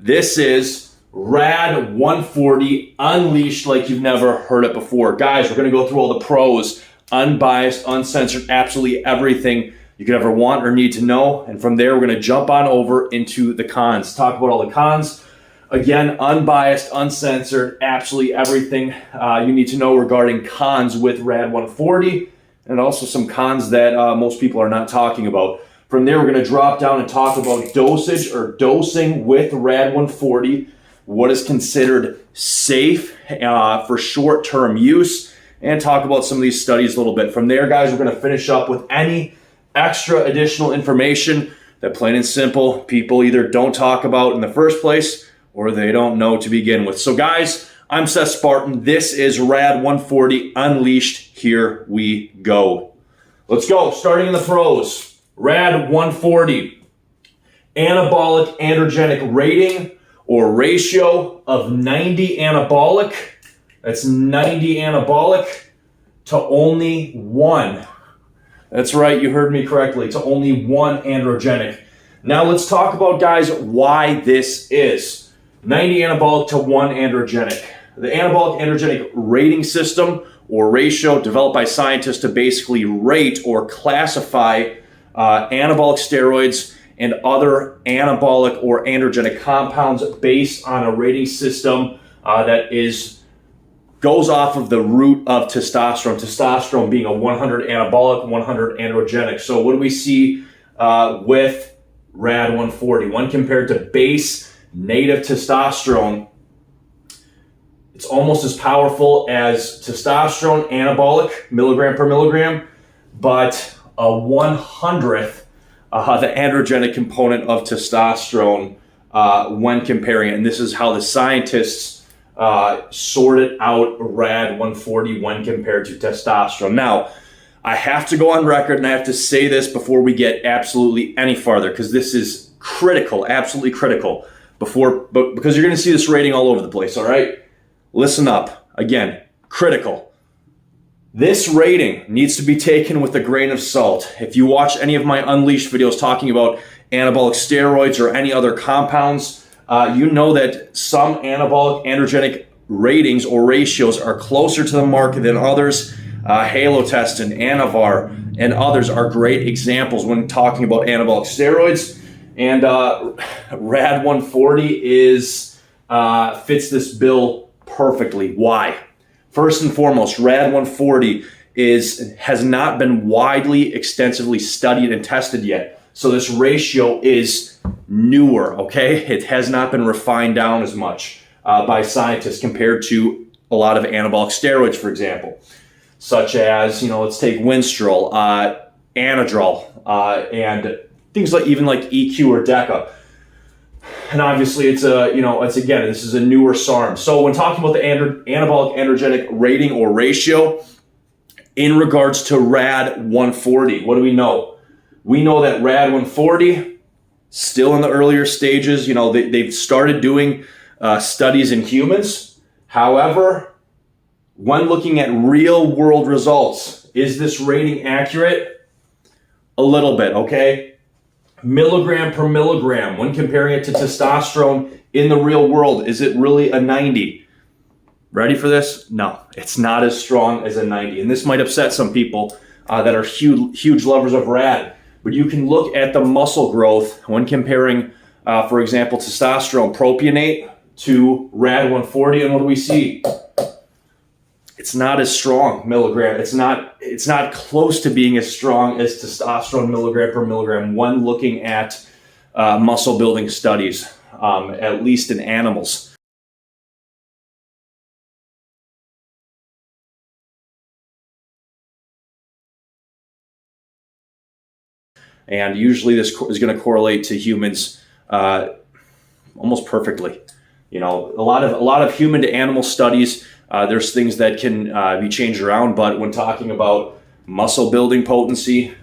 This is RAD-140 unleashed like you've never heard it before. Guys, we're going to go through all the pros, unbiased, uncensored, absolutely everything you could ever want or need to know. And from there, we're going to jump on over into the cons. Talk about all the cons. Again, unbiased, uncensored, absolutely everything you need to know regarding cons with RAD-140, and also some cons that most people are not talking about. From there, we're going to drop down and talk about dosage or dosing with RAD-140, what is considered safe for short-term use, and talk about some of these studies a little bit. From there, guys, we're going to finish up with any extra additional information that, plain and simple, people either don't talk about in the first place or they don't know to begin with. So, guys, I'm Seth Spartan. This is RAD-140 Unleashed. Here we go. Let's go. Starting in the pros. RAD-140, anabolic androgenic rating or ratio of 90 anabolic. That's 90 anabolic to only 1. That's right, you heard me correctly, to only 1 androgenic. Now let's talk about, guys, why this is. 90 anabolic to 1 androgenic. The anabolic androgenic rating system or ratio developed by scientists to basically rate or classify anabolic steroids and other anabolic or androgenic compounds based on a rating system that goes off of the root of testosterone. Testosterone being a 100 anabolic, 100 androgenic. So what do we see with RAD-140? When compared to base native testosterone, it's almost as powerful as testosterone anabolic, milligram per milligram, but a 100th the androgenic component of testosterone when comparing it. And this is how the scientists sorted out RAD-140 when compared to testosterone. Now, I have to go on record and I have to say this before we get absolutely any farther, because this is critical, absolutely critical, because you're going to see this rating all over the place, all right? Listen up. Again, critical. This rating needs to be taken with a grain of salt. If you watch any of my Unleashed videos talking about anabolic steroids or any other compounds, you know that some anabolic androgenic ratings or ratios are closer to the mark than others. Halotestin, Anavar, and others are great examples when talking about anabolic steroids. And RAD-140 fits this bill perfectly. Why? First and foremost, RAD-140 has not been widely, extensively studied and tested yet. So this ratio is newer, okay? It has not been refined down as much by scientists compared to a lot of anabolic steroids, for example, such as, let's take Winstrol, Anadrol, and things like even like EQ or DECA. And obviously, this is a newer SARM. So when talking about the anabolic androgenic rating or ratio, in regards to RAD-140, what do we know? We know that RAD-140, still in the earlier stages, they've started doing studies in humans. However, when looking at real world results, is this rating accurate? A little bit, okay? Milligram per milligram, when comparing it to testosterone in the real world, is it really a 90? Ready for this? No, it's not as strong as a 90. And this might upset some people that are huge lovers of RAD. But you can look at the muscle growth when comparing, for example, testosterone propionate to RAD-140, and what do we see? It's not as strong milligram. It's not close to being as strong as testosterone milligram per milligram when looking at muscle building studies, at least in animals. And usually this is going to correlate to humans almost perfectly. A lot of human to animal studies, there's things that can be changed around, but when talking about muscle building potency,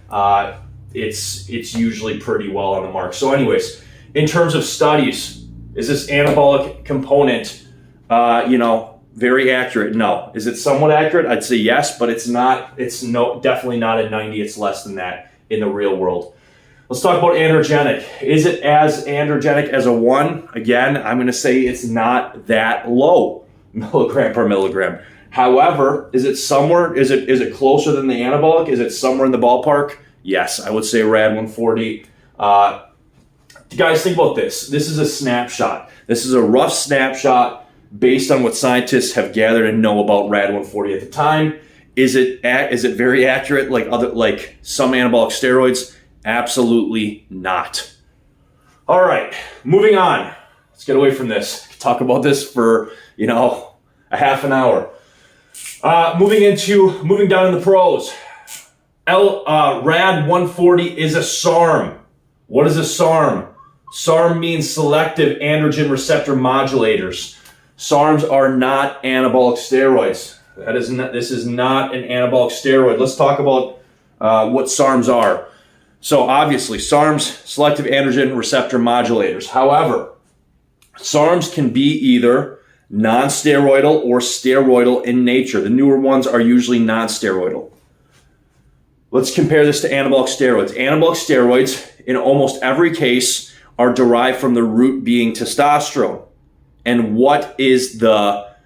it's usually pretty well on the mark. So anyways, in terms of studies, is this anabolic component, very accurate? No. Is it somewhat accurate? I'd say yes, but it's definitely not a 90. It's less than that in the real world. Let's talk about androgenic. Is it as androgenic as a 1? Again, I'm going to say it's not that low, milligram per milligram. However, is it somewhere? Is it closer than the anabolic? Is it somewhere in the ballpark? Yes, I would say RAD-140. Guys, think about this. This is a snapshot. This is a rough snapshot based on what scientists have gathered and know about RAD-140 at the time. Is it very accurate like some anabolic steroids? Absolutely not. All right, moving on. Let's get away from this. Talk about this for, a half an hour. Moving down in the pros. RAD-140 is a SARM. What is a SARM? SARM means selective androgen receptor modulators. SARMs are not anabolic steroids. This is not an anabolic steroid. Let's talk about what SARMs are. So obviously, SARMs, selective androgen receptor modulators. However, SARMs can be either non-steroidal or steroidal in nature. The newer ones are usually non-steroidal. Let's compare this to anabolic steroids. Anabolic steroids, in almost every case, are derived from the root being testosterone. And what is what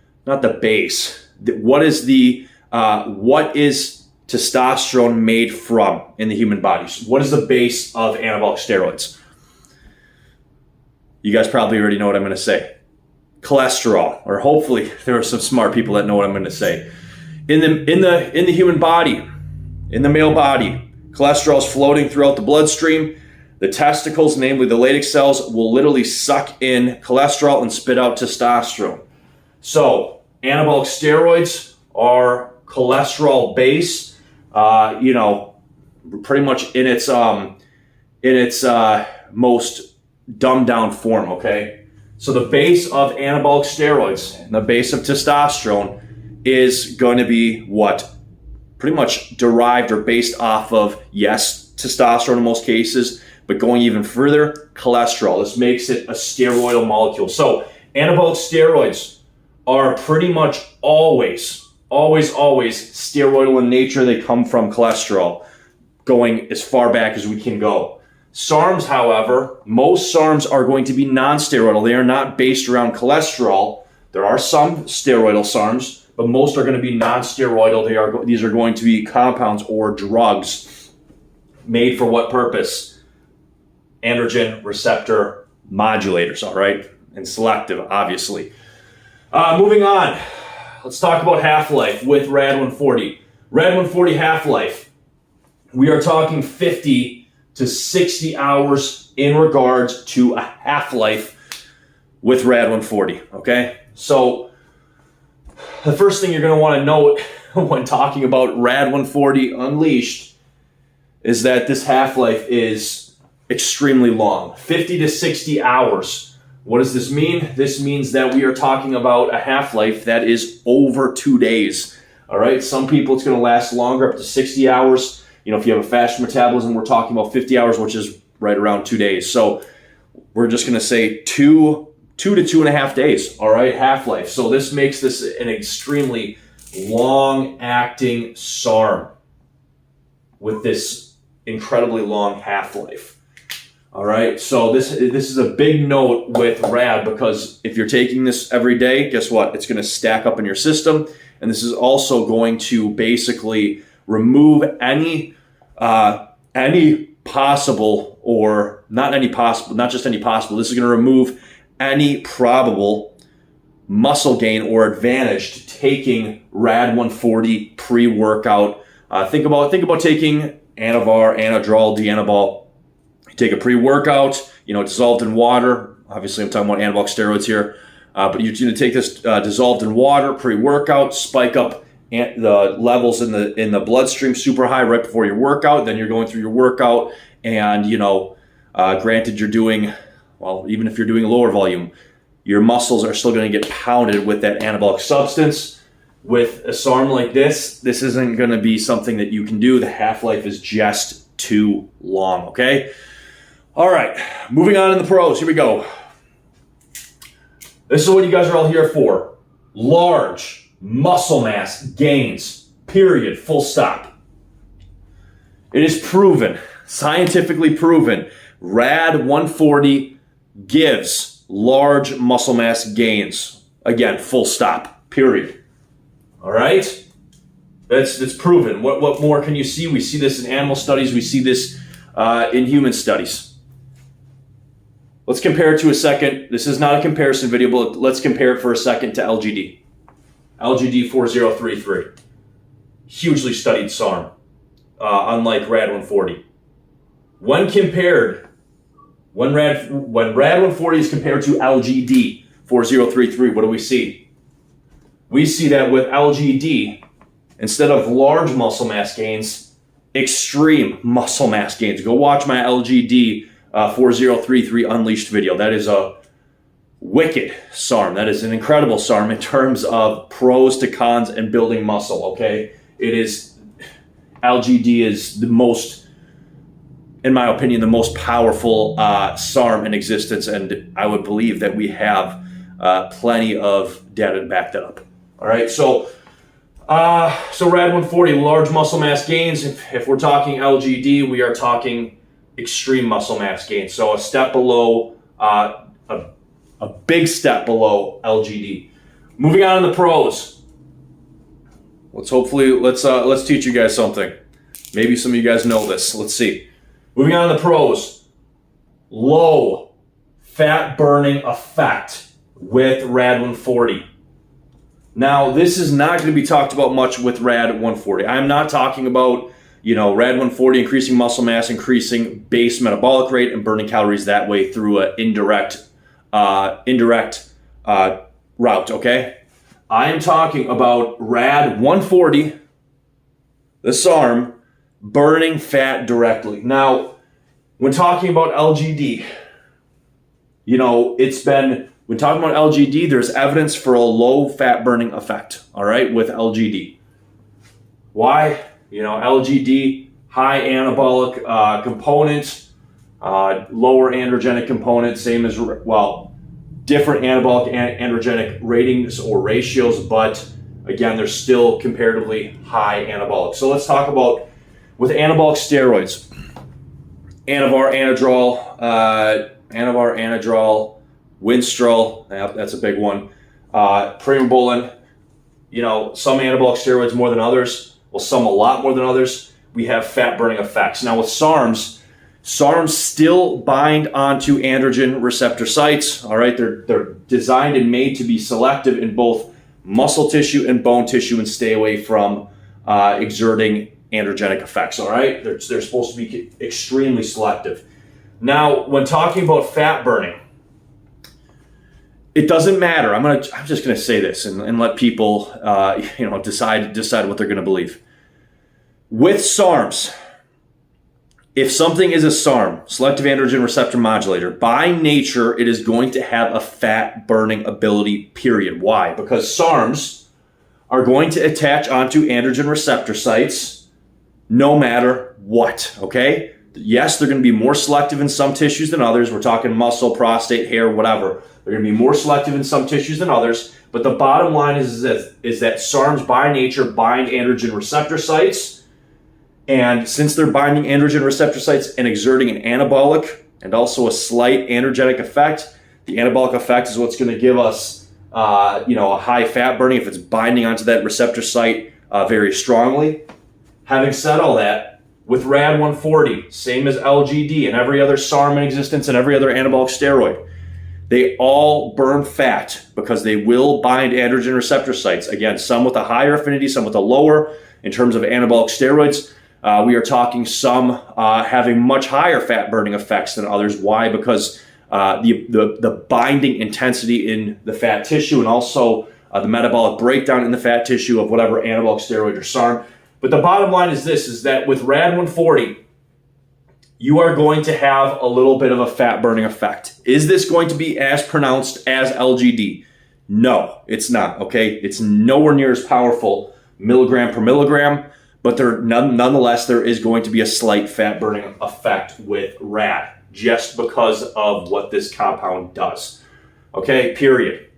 is testosterone made from in the human body? What is the base of anabolic steroids? You guys probably already know what I'm going to say. Cholesterol, or hopefully there are some smart people that know what I'm going to say. In the human body, in the male body, cholesterol is floating throughout the bloodstream. The testicles, namely the latex cells, will literally suck in cholesterol and spit out testosterone. So anabolic steroids are cholesterol based. Pretty much in its most dumbed down form, okay? So the base of anabolic steroids and the base of testosterone is going to be what? Pretty much derived or based off of, yes, testosterone in most cases, but going even further, cholesterol. This makes it a steroidal molecule. So anabolic steroids are pretty much always steroidal in nature. They come from cholesterol, going as far back as we can go. SARMs, however, most SARMs are going to be non-steroidal. They are not based around cholesterol. There are some steroidal SARMs, but most are going to be non-steroidal. These are going to be compounds or drugs made for what purpose? Androgen receptor modulators, all right? And selective, obviously. Moving on. Let's talk about half-life with RAD-140. RAD-140 half-life. We are talking 50 to 60 hours in regards to a half-life with RAD-140, okay? So the first thing you're going to want to note when talking about RAD-140 Unleashed is that this half-life is extremely long, 50 to 60 hours. What does this mean? This means that we are talking about a half-life that is over 2 days. All right. Some people it's going to last longer, up to 60 hours. If you have a fast metabolism, we're talking about 50 hours, which is right around 2 days. So we're just going to say two to 2.5 days. All right. Half-life. So this makes this an extremely long-acting SARM with this incredibly long half-life. All right, so this is a big note with RAD, because if you're taking this every day, guess what? It's going to stack up in your system, and this is also going to basically remove any possible, or not just any possible. This is going to remove any probable muscle gain or advantage to taking RAD-140 pre-workout. Think about taking Anavar, Anadrol, Dianabol. Take a pre-workout, dissolved in water. Obviously, I'm talking about anabolic steroids here. But you're going to take this dissolved in water, pre-workout, spike up the levels in the bloodstream super high right before your workout. Then you're going through your workout, and granted, you're doing, well, even if you're doing lower volume, your muscles are still going to get pounded with that anabolic substance. With a SARM like this isn't going to be something that you can do. The half-life is just too long. Okay. All right, moving on in the pros. Here we go. This is what you guys are all here for. Large muscle mass gains, period, full stop. It is proven scientifically proven, RAD-140 gives large muscle mass gains. Again, full stop, period. All right? That's proven. What more can you see? We see this in animal studies. We see this in human studies. Let's compare it to a second. This is not a comparison video, but let's compare it for a second to LGD. LGD 4033. Hugely studied SARM, unlike RAD-140. When RAD-140 is compared to LGD 4033, what do we see? We see that with LGD, instead of large muscle mass gains, extreme muscle mass gains. Go watch my LGD 4033 Unleashed video. That is a wicked SARM. That is an incredible SARM in terms of pros to cons and building muscle, okay? LGD is the most, in my opinion, the most powerful SARM in existence, and I would believe that we have plenty of data to back that up. All right, so RAD-140, large muscle mass gains. If we're talking LGD, we are talking extreme muscle mass gains. So a step below, a big step below LGD. Moving on to the pros. Let's teach you guys something. Maybe some of you guys know this. Let's see. Moving on to the pros. Low fat burning effect with RAD-140. Now, this is not going to be talked about much with RAD-140. I'm not talking about, RAD-140 increasing muscle mass, increasing base metabolic rate, and burning calories that way through an indirect route, okay? I am talking about RAD-140, the SARM, burning fat directly. Now, when talking about LGD, when talking about LGD, there's evidence for a low fat burning effect, all right, with LGD. Why? LGD, high anabolic components, lower androgenic components, same as, different anabolic androgenic ratings or ratios, but again, they're still comparatively high anabolic. So let's talk about with anabolic steroids. Anavar, Anadrol, Winstrol, that's a big one. Primobolan, some anabolic steroids more than others. Well, some a lot more than others. We have fat burning effects. Now with SARMs still bind onto androgen receptor sites. All right, they're designed and made to be selective in both muscle tissue and bone tissue and stay away from exerting androgenic effects. All right, they're supposed to be extremely selective. Now, when talking about fat burning, it doesn't matter. I'm just gonna say this and let people decide what they're gonna believe. With SARMs, if something is a SARM, selective androgen receptor modulator, by nature it is going to have a fat burning ability, period. Why? Because SARMs are going to attach onto androgen receptor sites no matter what, okay? Yes, they're going to be more selective in some tissues than others. We're talking muscle, prostate, hair, whatever. They're going to be more selective in some tissues than others. But the bottom line is that SARMs by nature bind androgen receptor sites. And since they're binding androgen receptor sites and exerting an anabolic and also a slight androgenic effect, the anabolic effect is what's going to give us a high fat burning if it's binding onto that receptor site very strongly. Having said all that, with RAD-140, same as LGD and every other SARM in existence and every other anabolic steroid, they all burn fat because they will bind androgen receptor sites. Again, some with a higher affinity, some with a lower. In terms of anabolic steroids, we are talking some having much higher fat burning effects than others. Why? Because the binding intensity in the fat tissue and also the metabolic breakdown in the fat tissue of whatever anabolic steroid or SARM. But the bottom line is this, is that with RAD-140, you are going to have a little bit of a fat burning effect. Is this going to be as pronounced as LGD? No, it's not, okay? It's nowhere near as powerful milligram per milligram, but nonetheless, there is going to be a slight fat burning effect with RAD just because of what this compound does, okay, period.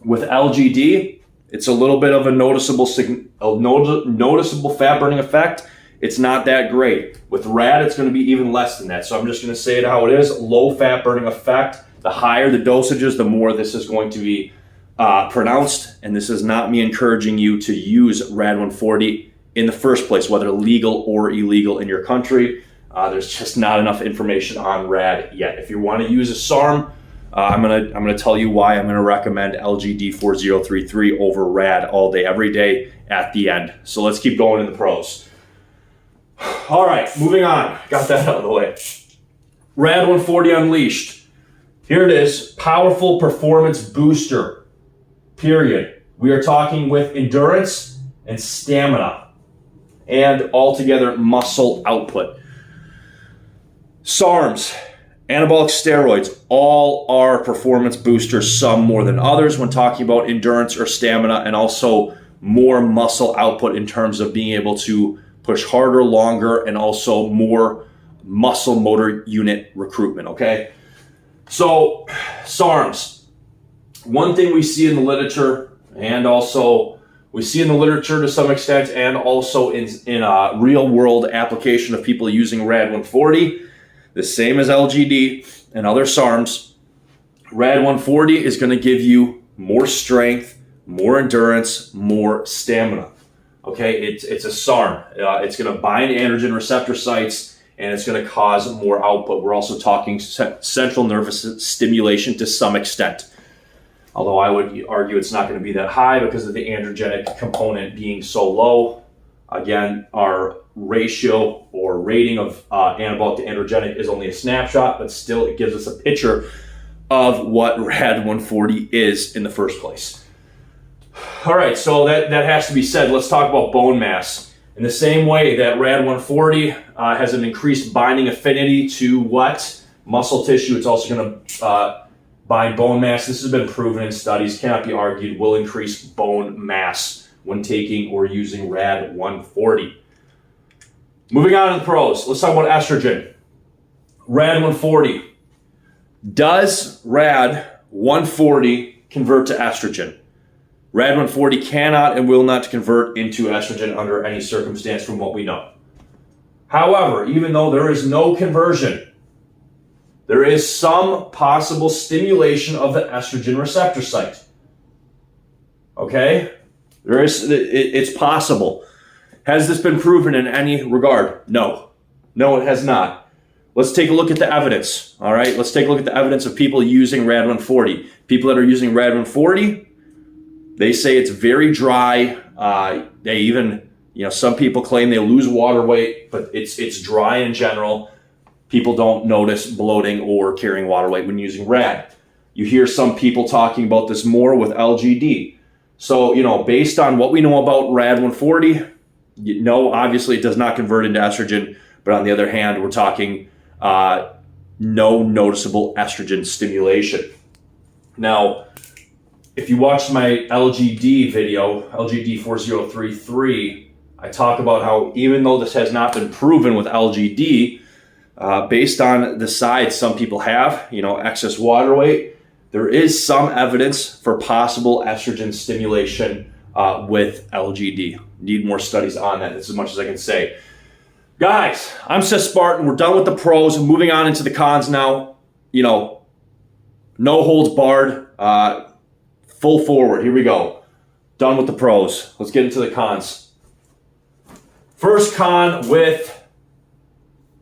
With LGD, it's a little bit of a noticeable fat burning effect. it's not that great. With RAD, it's going to be even less than that. So I'm just going to say it how it is. Low fat burning effect. The higher the dosages, the more this is going to be pronounced. And this is not me encouraging you to use RAD-140 in the first place, whether legal or illegal in your country. There's just not enough information on RAD yet. If you want to use a SARM, I'm gonna tell you why I'm gonna recommend LGD4033 over RAD all day, every day at the end. So let's keep going in the pros. All right, moving on. Got that out of the way. RAD-140 Unleashed. Here it is, powerful performance booster, period. We are talking with endurance and stamina and altogether muscle output. SARMs, anabolic steroids, all are performance boosters, some more than others when talking about endurance or stamina, and also more muscle output in terms of being able to push harder, longer, and also more muscle motor unit recruitment, okay? So, SARMs, one thing we see in the literature, and also we see in the literature to some extent, and also in a real world application of people using RAD-140, the same as LGD and other SARMs, RAD-140 is going to give you more strength, more endurance, more stamina. Okay, it's a SARM. It's going to bind androgen receptor sites, and it's going to cause more output. We're also talking central nervous stimulation to some extent. Although I would argue it's not going to be that high because of the androgenic component being so low. Again, our ratio or rating of anabolic to androgenic is only a snapshot, but still it gives us a picture of what RAD-140 is in the first place. All right, so that has to be said. Let's talk about bone mass. In the same way that RAD-140 has an increased binding affinity to what? Muscle tissue, it's also going to bind bone mass. This has been proven in studies, cannot be argued, will increase bone mass when taking or using RAD-140. Moving on to the pros, let's talk about estrogen. RAD-140. Does RAD-140 convert to estrogen? RAD-140 cannot and will not convert into estrogen under any circumstance from what we know. However, even though there is no conversion, there is some possible stimulation of the estrogen receptor site. Okay? It's possible. Has this been proven in any regard? No. No, it has not. Let's take a look at the evidence. All right, let's take a look at the evidence of people using RAD-140. People that are using RAD-140, they say it's very dry. They even, some people claim they lose water weight, but it's dry in general. People don't notice bloating or carrying water weight when using RAD. You hear some people talking about this more with LGD. So, based on what we know about RAD-140, obviously it does not convert into estrogen, but on the other hand, we're talking no noticeable estrogen stimulation. Now, if you watch my LGD video, LGD4033, I talk about how even though this has not been proven with LGD, based on the side some people have, excess water weight, there is some evidence for possible estrogen stimulation with LGD. Need more studies on that. That's as much as I can say. Guys, I'm Seth Spartan. We're done with the pros. Moving on into the cons now. No holds barred. Full forward. Here we go. Done with the pros. Let's get into the cons. First con with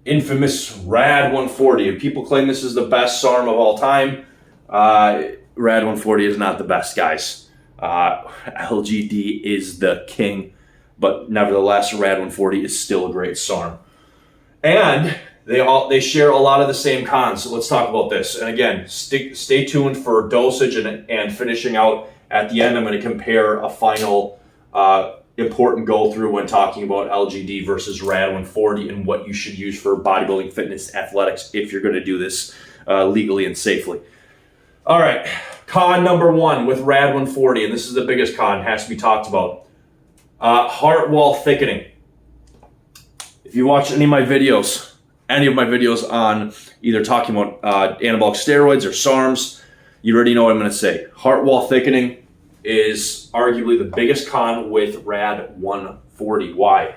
infamous RAD-140. People claim this is the best SARM of all time. RAD-140 is not the best, guys. LGD is the king, but nevertheless, RAD-140 is still a great SARM. And they share a lot of the same cons, so let's talk about this. And again, stay tuned for dosage and finishing out. At the end, I'm going to compare a final important go-through when talking about LGD versus RAD-140 and what you should use for bodybuilding, fitness, athletics if you're going to do this legally and safely. All right, con number one with RAD-140, and this is the biggest con, has to be talked about. Heart wall thickening. If you watch any of my videos on either talking about anabolic steroids or SARMs, you already know what I'm going to say. Heart wall thickening is arguably the biggest con with RAD-140. Why?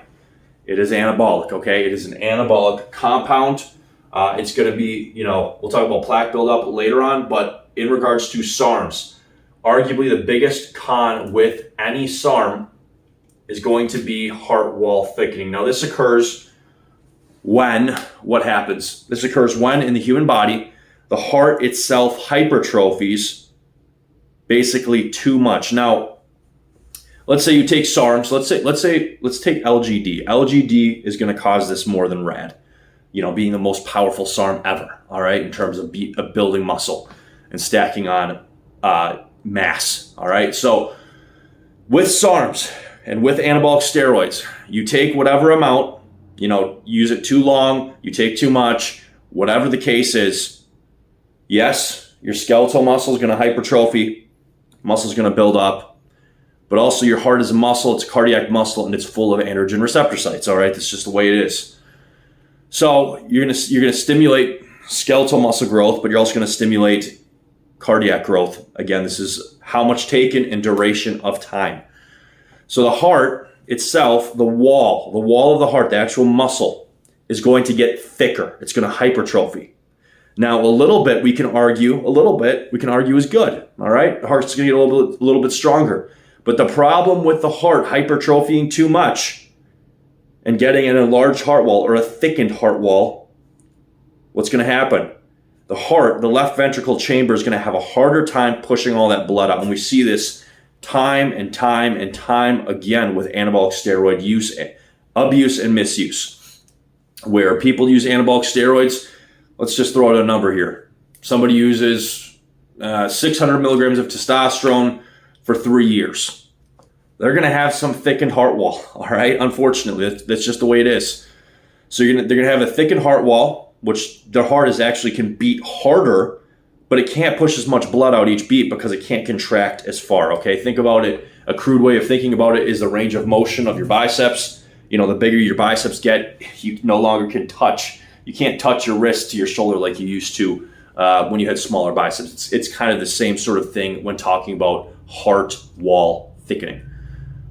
It is anabolic, okay? It is an anabolic compound. It's going to be, we'll talk about plaque buildup later on, but in regards to SARMs, arguably the biggest con with any SARM is going to be heart wall thickening. Now, this occurs when, what happens? This occurs when in the human body, the heart itself hypertrophies basically too much. Now, let's say you take SARMs, let's take LGD. LGD is going to cause this more than RAD, being the most powerful SARM ever, all right, in terms of building muscle and stacking on mass, all right? So with SARMs and with anabolic steroids, you take whatever amount, use it too long, you take too much, whatever the case is, yes, your skeletal muscle is going to hypertrophy, muscle is going to build up, but also your heart is a muscle, it's a cardiac muscle, and it's full of androgen receptor sites, all right? That's just the way it is. So you're going to stimulate skeletal muscle growth, but you're also going to stimulate cardiac growth. Again, this is how much taken and duration of time. So the heart itself, the wall of the heart, the actual muscle, is going to get thicker. It's going to hypertrophy. Now, a little bit we can argue is good. All right, the heart's going to get a little bit stronger. But the problem with the heart hypertrophying too much and getting an enlarged heart wall or a thickened heart wall, what's going to happen? The heart, the left ventricle chamber, is going to have a harder time pushing all that blood out. And we see this time and time and time again with anabolic steroid use, abuse, and misuse. Where people use anabolic steroids, let's just throw out a number here. Somebody uses 600 milligrams of testosterone for 3 years. They're going to have some thickened heart wall, all right? Unfortunately, that's just the way it is. So they're going to have a thickened heart wall, which their heart actually can beat harder, but it can't push as much blood out each beat because it can't contract as far, okay? Think about it. A crude way of thinking about it is the range of motion of your biceps. The bigger your biceps get, you no longer can touch. You can't touch your wrist to your shoulder like you used to when you had smaller biceps. It's kind of the same sort of thing when talking about heart wall thickening,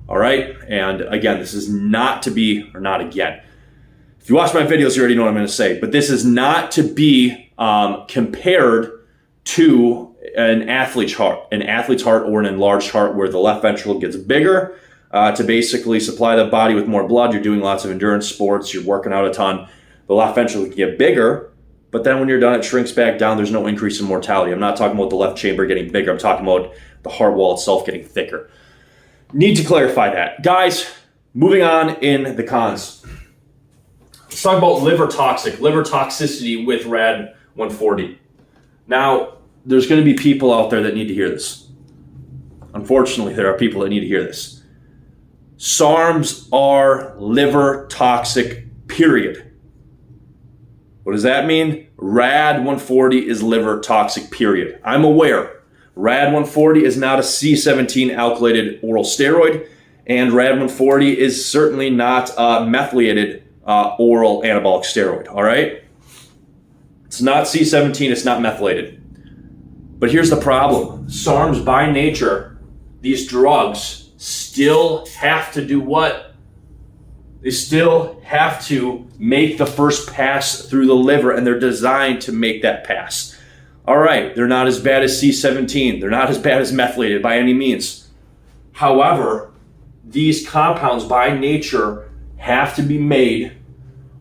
all right? And again, this is not to be, or not again. If you watch my videos, you already know what I'm going to say, but this is not to be compared to an athlete's heart or an enlarged heart where the left ventricle gets bigger to basically supply the body with more blood. You're doing lots of endurance sports, you're working out a ton. The left ventricle can get bigger, but then when you're done, it shrinks back down. There's no increase in mortality. I'm not talking about the left chamber getting bigger. I'm talking about the heart wall itself getting thicker. Need to clarify that. Guys, moving on in the cons. Let's talk about liver toxicity with RAD-140. Now, there's going to be people out there that need to hear this. Unfortunately, there are people that need to hear this. SARMs are liver toxic, period. What does that mean? RAD-140 is liver toxic, period. I'm aware. RAD-140 is not a C17 alkylated oral steroid, and RAD-140 is certainly not a methylated oral anabolic steroid, all right? It's not C17, it's not methylated. But here's the problem. SARMs, by nature, these drugs still have to do what? They still have to make the first pass through the liver, and they're designed to make that pass. All right, they're not as bad as C17. They're not as bad as methylated by any means. However, these compounds by nature have to be made,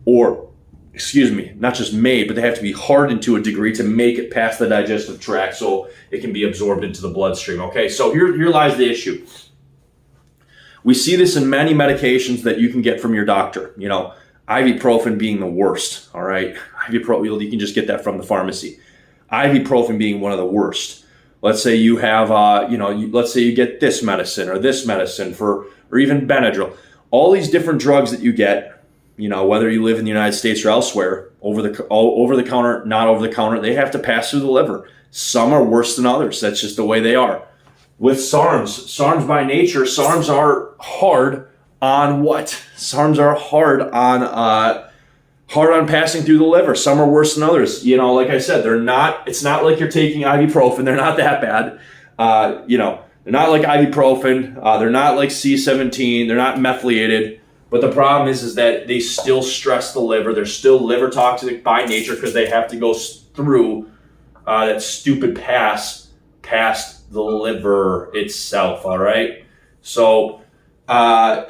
not just made, but they have to be hardened to a degree to make it past the digestive tract so it can be absorbed into the bloodstream. Okay, so here lies the issue. We see this in many medications that you can get from your doctor. Ibuprofen being the worst, all right? Ibuprofen, you can just get that from the pharmacy. Ibuprofen being one of the worst. Let's say you have, let's say you get this medicine or even Benadryl. All these different drugs that you get, whether you live in the United States or elsewhere, over the counter, not over the counter, they have to pass through the liver. Some are worse than others. That's just the way they are. With SARMs by nature, SARMs are hard on what? SARMs are hard on passing through the liver. Some are worse than others. Like I said, it's not like you're taking ibuprofen. They're not that bad. They're not like ibuprofen. They're not like C17. They're not methylated. But the problem is that they still stress the liver. They're still liver toxic by nature because they have to go through that stupid pass past the liver itself, all right? So SARMs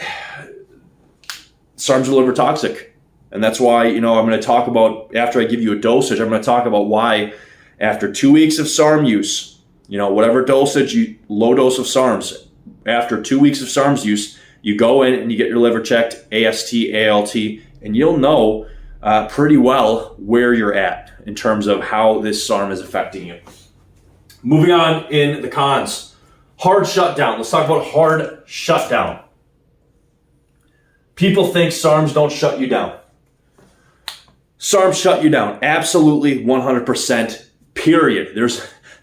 are liver toxic. And that's why, I'm going to talk about, after I give you a dosage, I'm going to talk about why after 2 weeks of SARM use, whatever dosage, low dose of SARMs, after 2 weeks of SARMs use, you go in and you get your liver checked, AST, ALT, and you'll know pretty well where you're at in terms of how this SARM is affecting you. Moving on in the cons. Hard shutdown. Let's talk about hard shutdown. People think SARMs don't shut you down. SARMs shut you down. Absolutely 100%, period.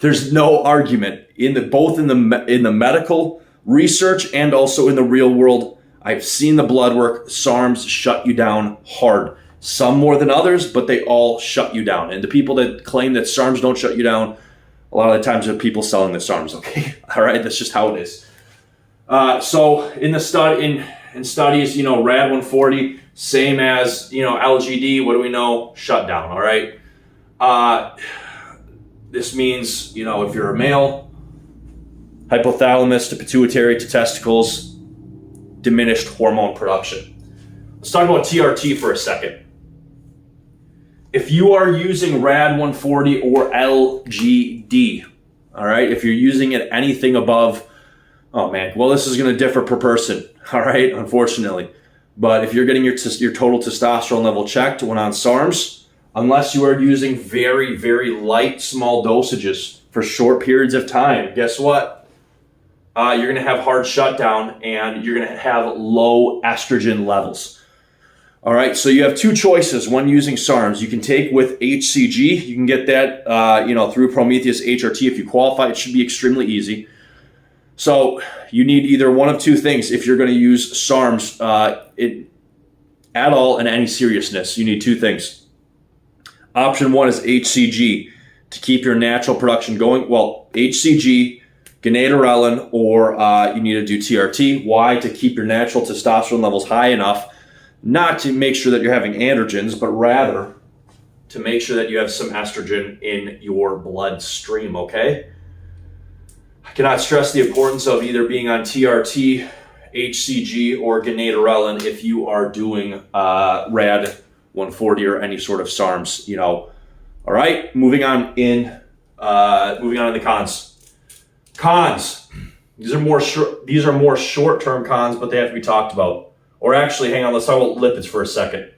There's no argument both in the medical research and also in the real world. I've seen the blood work. SARMs shut you down hard. Some more than others, but they all shut you down. And the people that claim that SARMs don't shut you down, a lot of the times are people selling the SARMs, okay? All right, that's just how it is. So in studies, RAD-140, same as, LGD, what do we know? Shutdown, all right? This means, if you're a male, hypothalamus to pituitary to testicles, diminished hormone production. Let's talk about TRT for a second. If you are using RAD-140 or LGD, all right, if you're using it anything above, this is going to differ per person, all right, unfortunately. But if you're getting your total testosterone level checked when on SARMs, unless you are using very, very light, small dosages for short periods of time, guess what? You're going to have hard shutdown and you're going to have low estrogen levels. All right, so you have two choices when using SARMs. You can take with HCG. You can get that through Prometheus HRT. If you qualify, it should be extremely easy. So you need either one of two things if you're going to use SARMs at all in any seriousness. You need two things. Option one is HCG to keep your natural production going. Well, HCG, gonadorelin, or you need to do TRT. Why? To keep your natural testosterone levels high enough, not to make sure that you're having androgens, but rather to make sure that you have some estrogen in your bloodstream, okay? I cannot stress the importance of either being on TRT, HCG, or gonadorelin if you are doing RAD-140 or any sort of SARMs, All right, moving on in the cons. Cons. These are more short-term cons, but they have to be talked about. Or actually, hang on, let's talk about lipids for a second.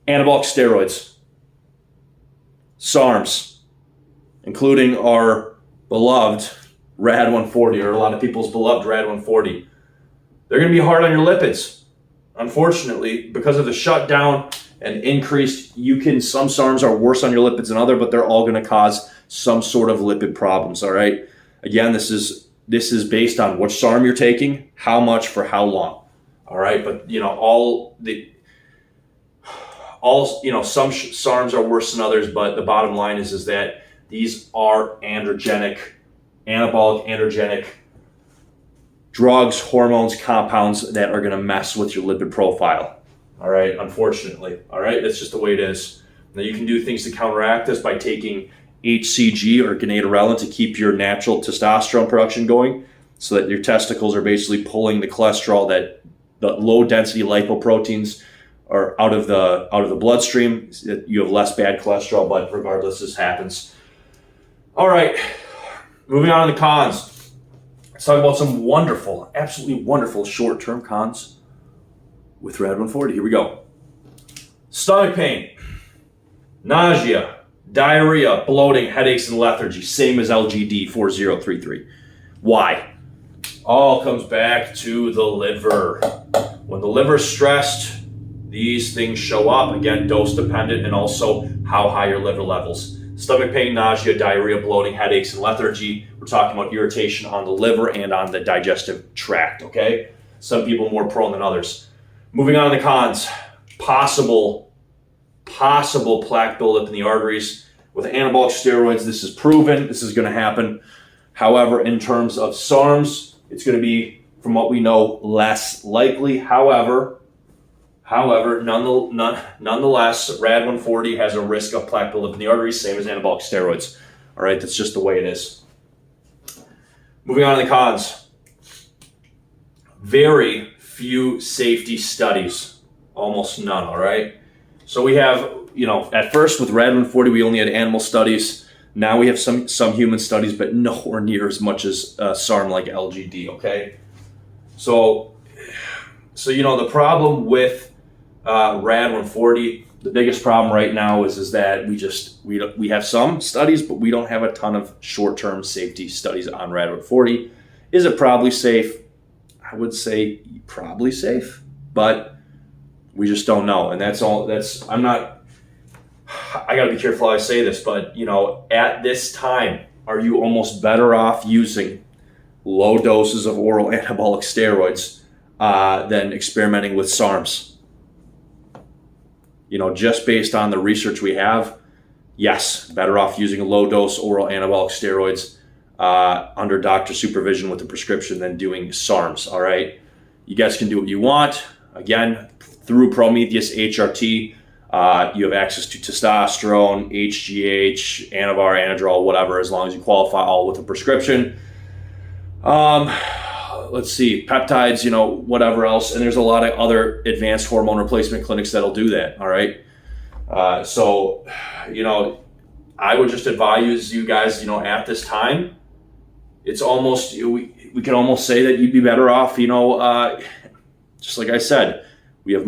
Anabolic steroids, SARMs, including our beloved RAD-140, or a lot of people's beloved RAD-140. They're going to be hard on your lipids. Unfortunately, because of the shutdown and increased, some SARMs are worse on your lipids than other, but they're all going to cause some sort of lipid problems, all right? Again, this is based on which SARM you're taking, how much, for how long. All right, but some SARMs are worse than others, but the bottom line is that these are anabolic androgenic drugs, hormones, compounds that are going to mess with your lipid profile. All right, unfortunately. All right, that's just the way it is. Now you can do things to counteract this by taking HCG or gonadorelin to keep your natural testosterone production going, so that your testicles are basically pulling the cholesterol, that the low density lipoproteins are out of the bloodstream. You have less bad cholesterol, but regardless, this happens. All right, moving on to the cons. Let's talk about some wonderful, absolutely wonderful short-term cons with RAD-140. Here we go. Stomach pain, nausea, diarrhea, bloating, headaches, and lethargy, same as LGD 4033. Why? All comes back to the liver. When the liver's stressed, these things show up. Again, dose dependent, and also how high your liver levels. Stomach pain, nausea, diarrhea, bloating, headaches, and lethargy. We're talking about irritation on the liver and on the digestive tract, okay? Some people more prone than others. Moving on to the cons. Possible plaque buildup in the arteries. With anabolic steroids, this is proven. This is going to happen. However, in terms of SARMs, it's going to be from what we know, less likely. However, nonetheless, RAD-140 has a risk of plaque buildup in the arteries, same as anabolic steroids. All right, that's just the way it is. Moving on to the cons. Very few safety studies, almost none, all right? So we have, at first with RAD-140, we only had animal studies. Now we have some human studies, but nowhere near as much as SARM like LGD, okay? So the problem with RAD-140, the biggest problem right now is that we have some studies, but we don't have a ton of short-term safety studies on RAD-140. Is it probably safe? I would say probably safe, but we just don't know. And I gotta be careful how I say this, but at this time, are you almost better off using low doses of oral anabolic steroids than experimenting with SARMs? Just based on the research we have, yes, better off using a low dose oral anabolic steroids under doctor supervision with a prescription than doing SARMs, all right? You guys can do what you want. Again, through Prometheus HRT, you have access to testosterone, HGH, Anavar, Anadrol, whatever, as long as you qualify all with a prescription. Let's see, peptides, whatever else. And there's a lot of other advanced hormone replacement clinics that'll do that, all right? So, I would just advise you guys, at this time, it's almost, we can almost say that you'd be better off, just like I said, we have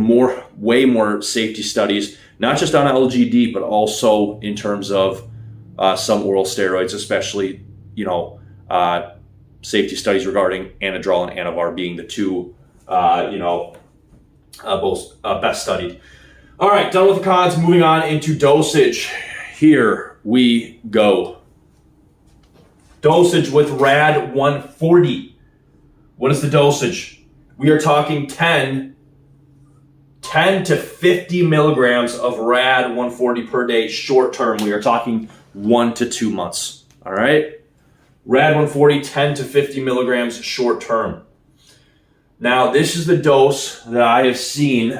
way more safety studies, not just on LGD, but also in terms of some oral steroids, especially, safety studies regarding Anadrol and Anavar being the two, both best studied. All right, done with the cons, moving on into dosage. Here we go. Dosage with RAD-140. What is the dosage? We are talking 10 to 50 milligrams of RAD-140 per day short term. We are talking 1 to 2 months. All right? RAD-140, 10 to 50 milligrams short term. Now, this is the dose that I have seen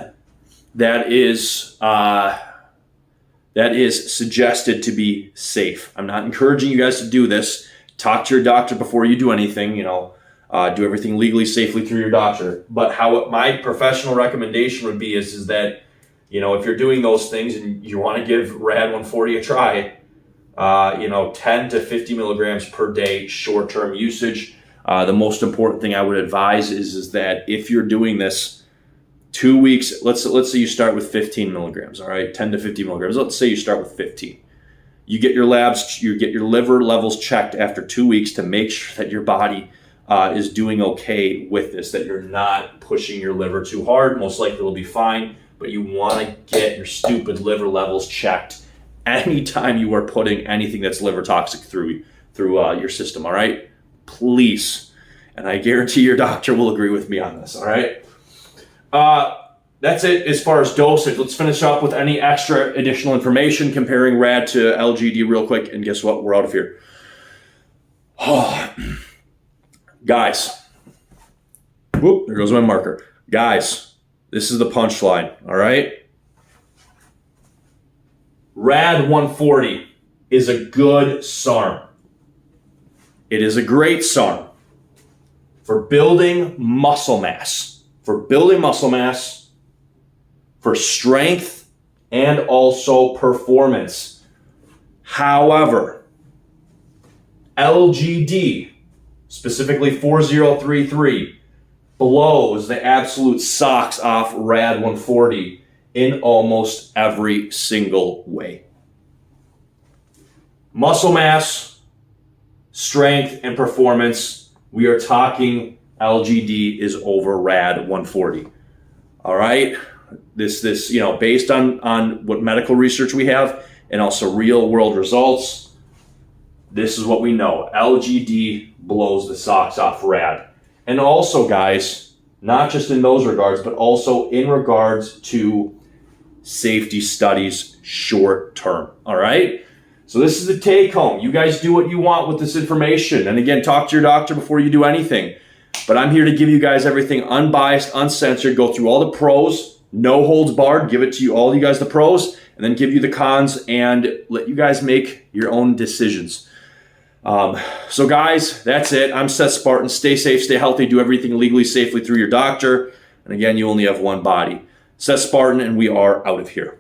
that is suggested to be safe. I'm not encouraging you guys to do this. Talk to your doctor before you do anything, do everything legally, safely through your doctor. But how my professional recommendation would be is that, if you're doing those things and you want to give RAD-140 a try, 10 to 50 milligrams per day, short-term usage. The most important thing I would advise is that if you're doing this 2 weeks, let's say you start with 15 milligrams, all right, 10 to 50 milligrams. Let's say you start with 15. You get your liver levels checked after 2 weeks to make sure that your body is doing okay with this, that you're not pushing your liver too hard. Most likely it'll be fine, but you want to get your stupid liver levels checked anytime you are putting anything that's liver toxic through your system, all right? Please. And I guarantee your doctor will agree with me on this, all right? That's it as far as dosage. Let's finish up with any extra additional information comparing RAD to LGD real quick, and guess what? We're out of here. Oh. Guys. Whoop, there goes my marker. Guys, this is the punchline, all right? RAD-140 is a good SARM. It is a great SARM for building muscle mass. For strength, and also performance. However, LGD, specifically 4033, blows the absolute socks off RAD-140 in almost every single way. Muscle mass, strength, and performance, we are talking LGD is over RAD-140. All right? This based on what medical research we have and also real world results, this is what we know. LGD blows the socks off RAD. And also, guys, not just in those regards, but also in regards to safety studies short term. All right? So this is the take home. You guys do what you want with this information. And again, talk to your doctor before you do anything. But I'm here to give you guys everything unbiased, uncensored, go through all the pros, no holds barred, give it to you, all you guys the pros, and then give you the cons and let you guys make your own decisions. So guys, that's it. I'm Seth Spartan. Stay safe, stay healthy, do everything legally, safely through your doctor. And again, you only have one body. Seth Spartan, and we are out of here.